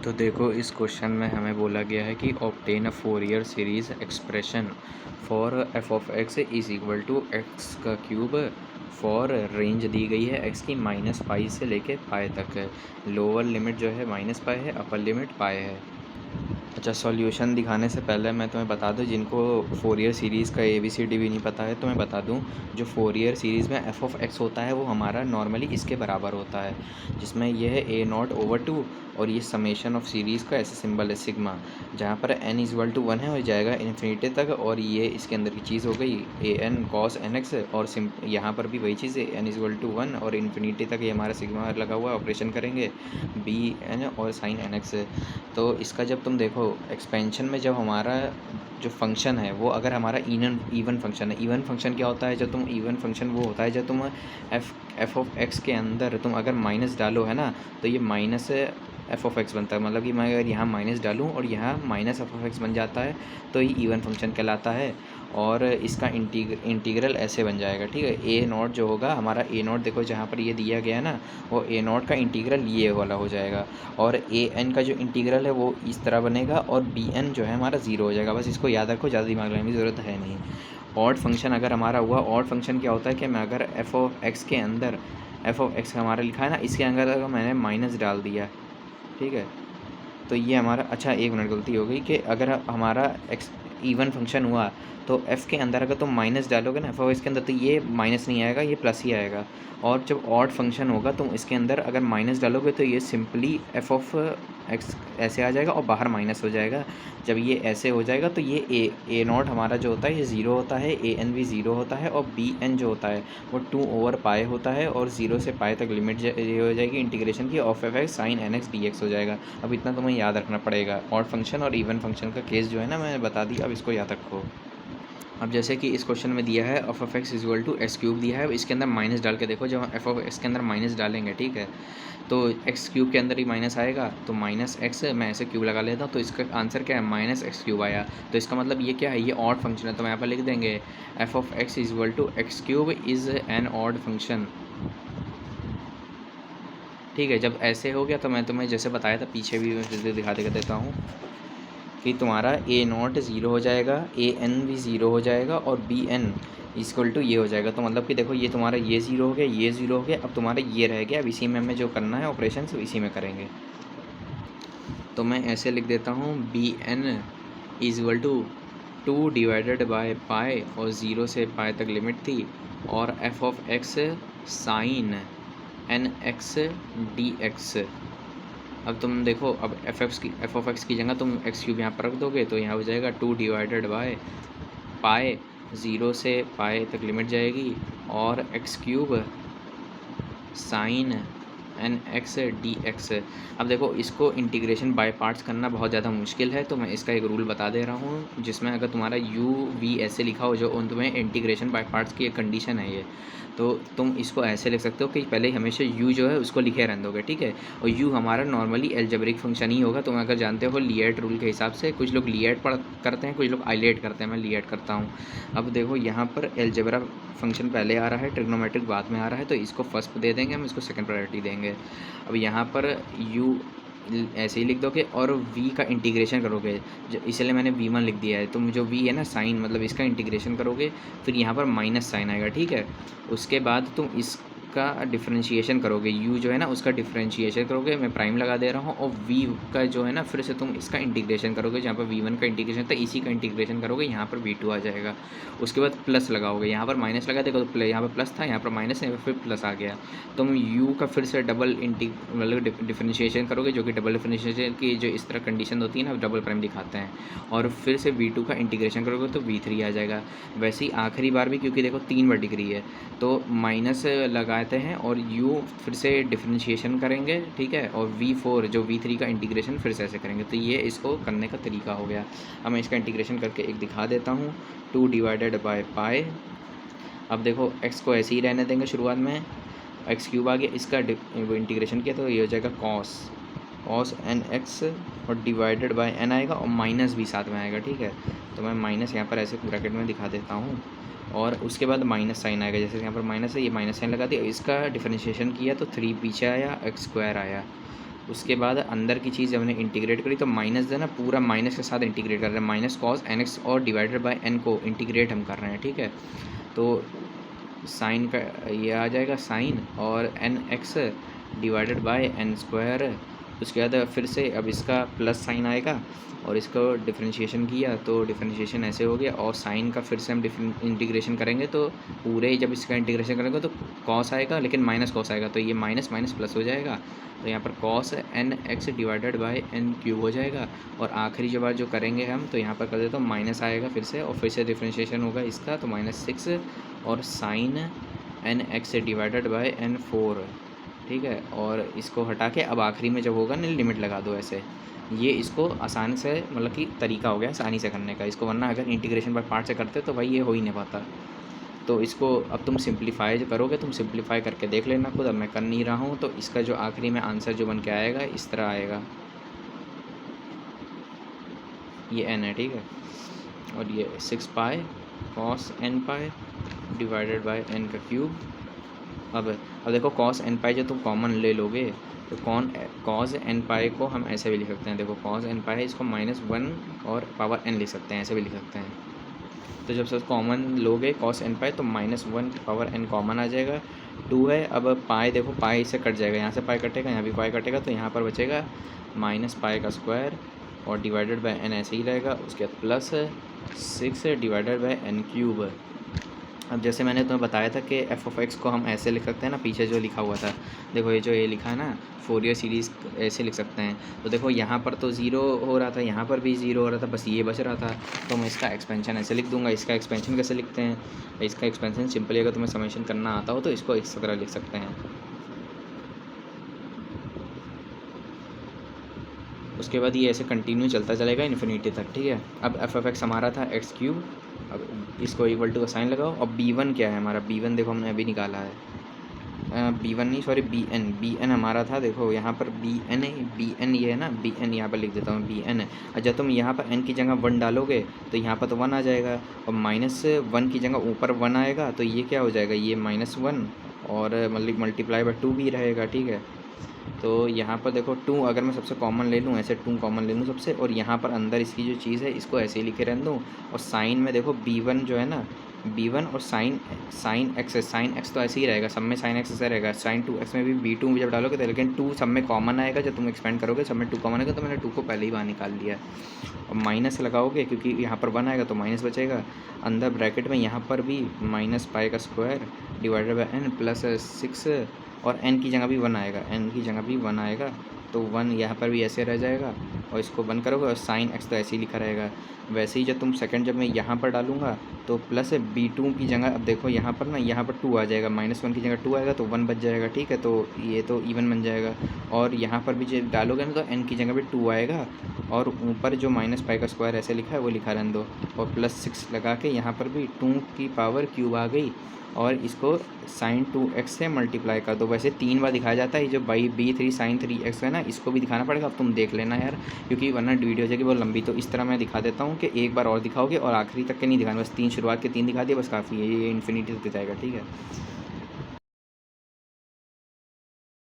तो देखो इस क्वेश्चन में हमें बोला गया है कि obtain a Fourier series expression for f of x is equal to x का क्यूब फॉर रेंज दी गई है एक्स की माइनस पाई से लेके पाई तक है। लोअर लिमिट जो है माइनस पाई है, अपर लिमिट पाई है। अच्छा, सॉल्यूशन दिखाने से पहले मैं तुम्हें बता दूं, जिनको फोरियर सीरीज़ का ABCD भी नहीं पता है तो मैं बता दूं, जो फोरियर सीरीज़ में एफ ऑफ एक्स होता है वो हमारा नॉर्मली इसके बराबर होता है, जिसमें यह है A0/2 और ये समेशन ऑफ सीरीज़ का ऐसे सिंबल है सिग्मा, जहाँ पर n=1 है और जाएगा इन्फिनिटी तक। और ये इसके अंदर की चीज़ हो गई an cos nx, और यहाँ पर भी वही चीज़ है n=1 और इन्फिनिटी तक ये हमारा सिग्मा लगा हुआ है, ऑपरेशन करेंगे bn और sin nx। तो इसका जब तुम देखो एक्सपेंशन में, जब हमारा जो फंक्शन है वो अगर हमारा इवन फंक्शन है, इवन फंक्शन क्या होता है, जब तुम इवन फंक्शन वो होता है जब तुम एफ ऑफ एक्स के अंदर तुम अगर माइनस डालो है ना, तो ये माइनस एफ ऑफ एक्स बनता है। मतलब कि मैं अगर यहाँ माइनस डालूँ और यहाँ माइनस एफ ऑफ एक्स बन जाता है तो ये इवन फंक्शन कहलाता है। और इसका इंटीग्रल ऐसे बन जाएगा, ठीक है। A0 जो होगा हमारा, A0 देखो जहाँ पर ये दिया गया है ना, वो A0 का इंटीग्रल ये वाला हो जाएगा, और an का जो इंटीग्रल है वो इस तरह बनेगा, और bn जो है हमारा 0 हो जाएगा। बस इसको याद रखो, ज़्यादा दिमाग लगाने की ज़रूरत है नहीं। ऑड फंक्शन अगर हमारा हुआ, ऑड फंक्शन क्या होता है कि मैं अगर एफ ऑफ एक्स के अंदर, एफ ऑफ एक्स हमारा लिखा है ना, इसके अंदर अगर मैंने माइनस डाल दिया, ठीक है, तो ये हमारा, अच्छा एक मिनट गलती हो गई, कि अगर हमारा एक्स इवन फंक्शन हुआ तो एफ़ के अंदर अगर तुम माइनस डालोगे ना एफ ऑफ एक्स के अंदर, तो ये माइनस नहीं आएगा, ये प्लस ही आएगा। और जब ऑड फंक्शन होगा तुम इसके अंदर अगर माइनस डालोगे तो ये सिंपली एफ ऑफ एक्स ऐसे आ जाएगा और बाहर माइनस हो जाएगा। जब ये ऐसे हो जाएगा तो ये A0 हमारा जो होता है ये 0 होता है, an भी 0 होता है, और bn जो होता है वो 2/पाई होता है, और 0 से पाई तक लिमिट ये हो जाएगी इंटीग्रेशन की, of f x sine nx dx हो जाएगा। अब इतना तुम्हें याद रखना पड़ेगा। ऑड फंक्शन और इवन फंक्शन का केस जो है ना मैंने बता दिया, अब इसको याद रखो। अब जैसे कि इस क्वेश्चन में दिया है f of x equal to x cube दिया है, इसके अंदर माइनस डाल के देखो, जब हम एफ ऑफ एक्स के अंदर माइनस डालेंगे, ठीक है, तो एक्स क्यूब के अंदर ही माइनस आएगा, तो माइनस एक्स, मैं ऐसे क्यूब लगा लेता हूँ, तो इसका आंसर क्या है, माइनस एक्स क्यूब आया। तो इसका मतलब ये क्या है, ये ऑड फंक्शन है, तो मैं यहाँ पर लिख देंगे f of x equal to x cube is an odd function, ठीक है। जब ऐसे हो गया तो मैं तुम्हें जैसे बताया था पीछे भी दिखा देता हूँ कि तुम्हारा A0 0 हो जाएगा, an भी 0 हो जाएगा, और bn इक्वल टू ये हो जाएगा। तो मतलब कि देखो ये तुम्हारा ये 0 हो गया, ये 0 हो गया, अब तुम्हारा ये रह गया। अब इसी में हमें जो करना है ऑपरेशन सब इसी में करेंगे। तो मैं ऐसे लिख देता हूँ bn इक्वल टू 2/पाई, और 0 से पाई तक लिमिट थी, और f of x sine nx dx। अब तुम देखो, अब एफ ऑफ एक्स की जगह तुम एक्स क्यूब यहाँ पर रख दोगे तो यहाँ हो जाएगा 2/पाई, 0 से पाई तक लिमिट जाएगी, और x cube sign nx dx। अब देखो इसको इंटीग्रेशन बाय पार्ट्स करना बहुत ज़्यादा मुश्किल है, तो मैं इसका एक रूल बता दे रहा हूँ, जिसमें अगर तुम्हारा u v ऐसे लिखा हो, जो तुम्हें इंटीग्रेशन बाय पार्ट्स की एक कंडीशन है ये, तो तुम इसको ऐसे लिख सकते हो कि पहले हमेशा u जो है उसको लिखे रहने दोगे, ठीक है। और u हमारा नॉर्मली एल्जेब्रिक फंक्शन ही होगा। तुम अगर जानते हो लिएट रूल के हिसाब से, कुछ लोग लिएट करते हैं, कुछ लोग आइलेट करते हैं, मैं लिएट करता हूँ। अब देखो यहाँ पर एल्जेब्रा फंक्शन पहले आ रहा है, ट्रिग्नोमेट्रिक बाद में आ रहा है, तो इसको फर्स्ट दे देंगे, हम इसको सेकंड प्रायोरिटी देंगे। अब यहाँ पर u ऐसे ही लिख दोगे, और v का इंटीग्रेशन करोगे, इसलिए मैंने v1 लिख दिया है। तुम जो v है ना साइन, मतलब इसका इंटीग्रेशन करोगे, फिर यहाँ पर माइनस साइन आएगा, ठीक है। उसके बाद तुम इसका डिफरेंशिएशन करोगे, u जो है ना उसका डिफरेंशिएशन करोगे, मैं प्राइम लगा दे रहा हूँ, और v का जो है ना फिर से तुम इसका इंटीग्रेशन करोगे, जहाँ पर v1 का इंटीग्रेशन था इसी का इंटीग्रेशन करोगे, यहाँ पर v2 आ जाएगा। उसके बाद प्लस लगाओगे, यहाँ पर माइनस लगा देगा तो यहाँ पर प्लस था, यहाँ पर माइनस है, फिर प्लस आ गया। तुम u का फिर से डबल मतलब डिफरेंशिएशन करोगे, जो कि डबल डिफरेंशिएशन की जो इस तरह कंडीशन होती है ना, डबल प्राइम दिखाते हैं, और फिर से v2 का इंटीग्रेशन करोगे तो v3 आ जाएगा। वैसे ही आखिरी बार भी, क्योंकि देखो 3 बार डिग्री है, तो माइनस लगाते हैं और u फिर से डिफरेंशिएशन करेंगे, ठीक है, और v4 जो v3 का इंटीग्रेशन फिर से ऐसे करेंगे। तो ये इसको करने का तरीका हो गया। अब मैं इसका इंटीग्रेशन करके एक दिखा देता हूँ, 2/पाई। अब देखो x को ऐसे ही रहने देंगे, शुरुआत में एक्स क्यूब आ गया, इसका वो इंटीग्रेशन किया तो ये हो जाएगा कॉस nx, और डिवाइडेड बाय n आएगा, और माइनस भी साथ में आएगा, ठीक है। तो मैं माइनस यहाँ पर ऐसे ब्रैकेट में दिखा देता हूँ, और उसके बाद माइनस साइन आएगा, जैसे यहाँ पर माइनस है, ये माइनस साइन लगा दिया, इसका डिफरेंशिएशन किया तो 3 पीछे आया, x² आया, उसके बाद अंदर की चीज़ हमने इंटीग्रेट करी तो माइनस जो है ना पूरा माइनस के साथ इंटीग्रेट कर रहे हैं, माइनस कॉस एन एक्स और डिवाइडेड बाय एन को इंटीग्रेट हम कर रहे हैं, ठीक है। तो साइन का ये आ जाएगा साइन और n x divided by n square. उसके बाद फिर से अब इसका प्लस साइन आएगा और इसको डिफरेंशिएशन किया तो डिफरेंशिएशन ऐसे हो गया, और साइन का फिर से हम इंटीग्रेशन करेंगे तो पूरे जब इसका इंटीग्रेशन करेंगे तो कॉस आएगा, लेकिन माइनस कॉस आएगा तो ये माइनस माइनस प्लस हो जाएगा। तो यहाँ पर cos n x divided by n cube हो जाएगा। और आखिरी जो बार जो करेंगे हम तो यहाँ पर कर देते हो माइनस आएगा फिर से, और फिर से डिफरेंशिएशन होगा इसका तो -6 और sine n x divided by n 4, ठीक है। और इसको हटा के अब आखिरी में जब होगा ना लिमिट लगा दो ऐसे। ये इसको आसानी से मतलब कि तरीका हो गया आसानी से करने का इसको, वरना अगर इंटीग्रेशन बाय पार्ट से करते तो भाई ये हो ही नहीं पाता। तो इसको अब तुम सिंप्लीफाई जो करोगे तुम सिंप्लीफाई करके देख लेना खुद, अब मैं कर नहीं रहा हूँ। तो इसका जो आखिरी में आंसर जो बन के आएगा इस तरह आएगा, ये n है, ठीक है। और ये 6 pi cos n pi divided by n का क्यूब। अब देखो कॉस n पाई जो तुम कॉमन ले लोगे तो कॉस n पाई को हम ऐसे भी लिख सकते हैं, देखो कॉस n पाई है इसको -1 और पावर n लिख सकते हैं, ऐसे भी लिख सकते हैं। तो जब सब कॉमन लोगे कॉस n पाई तो -1 पावर n कॉमन आ जाएगा, 2 है। अब पाई देखो पाई से कट जाएगा, यहाँ से पाई कटेगा यहाँ भी पाई कटेगा तो यहाँ पर बचेगा माइनस पाई का स्क्वायर और डिवाइडेड बाय n ऐसे ही रहेगा। उसके बाद plus 6 divided by n cube. अब जैसे मैंने तुम्हें बताया था कि एफ ऑफ एक्स को हम ऐसे लिख सकते हैं ना, पीछे जो लिखा हुआ था देखो ये जो ये लिखा है ना फोरियर सीरीज़ ऐसे लिख सकते हैं। तो देखो यहाँ पर तो ज़ीरो हो रहा था, यहाँ पर भी ज़ीरो हो रहा था, बस ये बच रहा था तो मैं इसका एक्सपेंशन ऐसे लिख दूंगा। इसका एक्सपेंशन कैसे लिखते हैं, इसका एक्सपेंशन सिंपली अगर तुम्हें समेशन करना आता हो तो इसको इस तरह लिख सकते हैं। उसके बाद ये ऐसे कंटिन्यू चलता चलेगा इन्फिनिटी तक, ठीक है। अब एफ ऑफ एक्स हमारा था एक्स क्यूब, अब इसको इक्वल टू का साइन लगाओ। अब b1 क्या है हमारा, b1 देखो हमने अभी निकाला है, b1 नहीं सॉरी bn हमारा था। देखो यहाँ पर bn ये है ना, bn यहाँ पर लिख देता हूँ bn। और जब तुम यहाँ पर n की जगह 1 डालोगे तो यहाँ पर तो 1 आ जाएगा, और -1 की जगह ऊपर 1 आएगा तो ये क्या हो जाएगा, ये -1 और मल्टीप्लाई बाय 2 भी रहेगा, ठीक है। तो यहाँ पर देखो 2 अगर मैं सबसे कॉमन ले लूँ, ऐसे 2 कॉमन ले लूँ सबसे, और यहाँ पर अंदर इसकी जो चीज़ है इसको ऐसे ही लिखे रहने दूँ। और साइन में देखो b1 जो है ना, b1 और साइन एक्स तो ऐसे ही रहेगा, सब में साइन एक्स ऐसे रहेगा। साइन 2x में भी b2 जब डालोगे तो, लेकिन 2 सब में कॉमन आएगा, जब तुम एक्सपेंड करोगे सब में 2 कॉमन आएगा, तो मैंने 2 को पहले ही बाहर निकाल दिया। और माइनस लगाओगे क्योंकि यहाँ पर 1 आएगा तो माइनस बचेगा, अंदर ब्रैकेट में यहाँ पर भी माइनस पाई का square divided by n plus 6 और n की जगह भी 1 आएगा, n की जगह भी 1 आएगा तो 1 यहाँ पर भी ऐसे रह जाएगा। और इसको बंद करोगे और साइन एक्स तो ऐसे ही लिखा रहेगा। वैसे ही जब तुम सेकंड जब मैं यहाँ पर डालूंगा तो प्लस b2 की जगह, अब देखो यहाँ पर ना यहाँ पर 2 आ जाएगा, -1 की जगह 2 आएगा तो 1 बच जाएगा, ठीक है। तो ये तो इवन बन जाएगा। और यहाँ पर भी जब डालोगे ना तो n की जगह भी 2 आएगा, और ऊपर जो माइनस पाई का स्क्वायर ऐसे लिखा है वो लिखा रहने दो, और +6 लगा के यहाँ पर भी 2 की पावर क्यूब आ गई, और इसको साइन 2x से मल्टीप्लाई कर दो। वैसे 3 बार दिखाया जाता है, ये जो b3 साइन 3x है ना, इसको भी दिखाना पड़ेगा। अब तुम देख लेना यार, क्योंकि वरना वीडियो हो जाएगी बहुत लंबी। तो इस तरह मैं दिखा देता हूँ कि एक बार और दिखाओगे और आखिरी तक के नहीं दिखाना, बस 3 शुरुआत के 3 दिखा दिए बस काफ़ी है, ये इन्फिनिटी तक जाएगा, ठीक है।